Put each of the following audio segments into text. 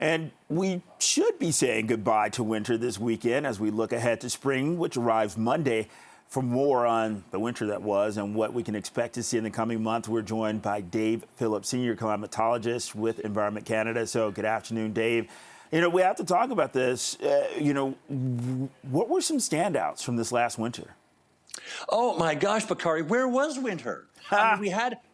And we should be saying goodbye to winter this weekend as we look ahead to spring, which arrives Monday. For more on the winter that was and what we can expect to see in the coming month, we're joined by Dave Phillips, senior climatologist with Environment Canada. So good afternoon, Dave. You know, we have to talk about this. What were some standouts from this last winter? Oh my gosh, Bakari, where was winter? I mean,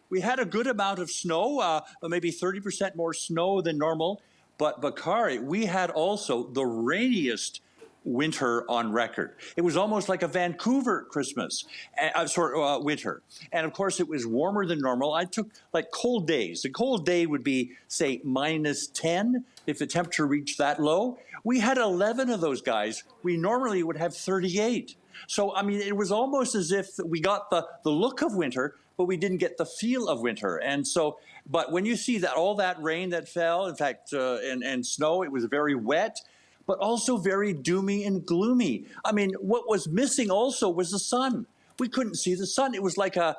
we had a good amount of snow, maybe 30% more snow than normal. But Bakari, we had also the rainiest winter on record. It was almost like a Vancouver Christmas, winter. And of course, it was warmer than normal. I took like cold days. A cold day would be, say, -10 if the temperature reached that low. We had 11 of those guys. We normally would have 38. So, I mean, it was almost as if we got the look of winter, but we didn't get the feel of winter. And so, but when you see that all that rain that fell, in fact, and snow, it was very wet, but also very doomy and gloomy. I mean, what was missing also was the sun. We couldn't see the sun. It was like a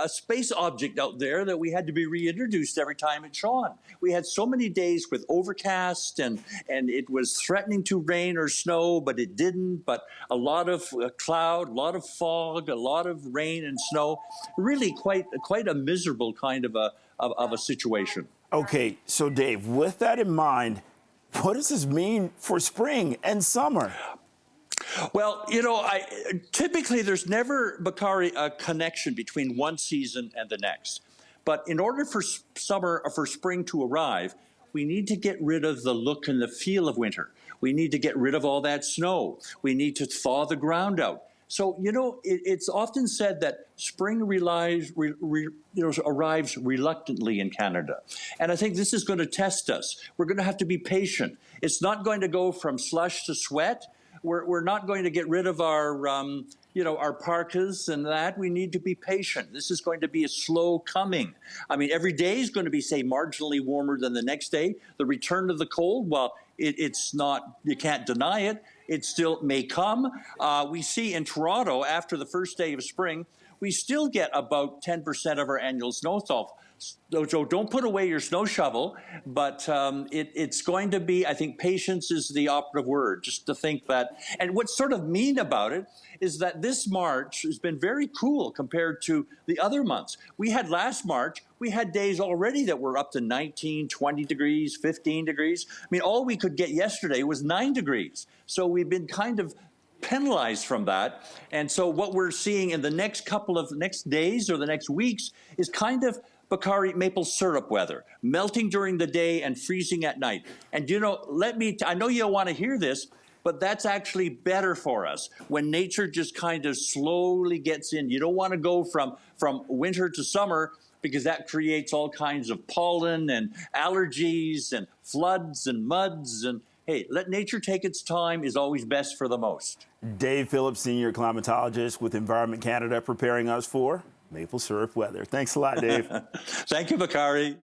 space object out there that we had to be reintroduced every time it shone. We had so many days with overcast and it was threatening to rain or snow, but it didn't. But a lot of cloud, a lot of fog, a lot of rain and snow. Really quite a miserable kind of a situation. Okay, so Dave, with that in mind, what does this mean for spring and summer? Well, you know, typically there's never, Bakari, a connection between one season and the next. But in order for summer or for spring to arrive, we need to get rid of the look and the feel of winter. We need to get rid of all that snow. We need to thaw the ground out. So, you know, it's often said that spring arrives reluctantly in Canada. And I think this is going to test us. We're going to have to be patient. It's not going to go from slush to sweat. We're not going to get rid of our, our parkas and that. We need to be patient. This is going to be a slow coming. I mean, every day is going to be, say, marginally warmer than the next day. The return of the cold, well, it's not, you can't deny it. It still may come. We see in Toronto, after the first day of spring, we still get about 10% of our annual snowfall. So don't put away your snow shovel, but it's going to be, I think patience is the operative word, just to think that. And what's sort of mean about it is that this March has been very cool compared to the other months. We had last March, we had days already that were up to 19, 20 degrees, 15 degrees. I mean, all we could get yesterday was 9 degrees. So we've been kind of penalized from that. And so what we're seeing in the next couple of next days or the next weeks is kind of Bakari maple syrup weather, melting during the day and freezing at night. And you know, I know you don't want to hear this, but that's actually better for us when nature just kind of slowly gets in. You don't want to go from winter to summer because that creates all kinds of pollen and allergies and floods and muds. And hey, let nature take its time is always best for the most. Dave Phillips, senior climatologist with Environment Canada, preparing us for maple syrup weather. Thanks a lot, Dave. Thank you, Bakari.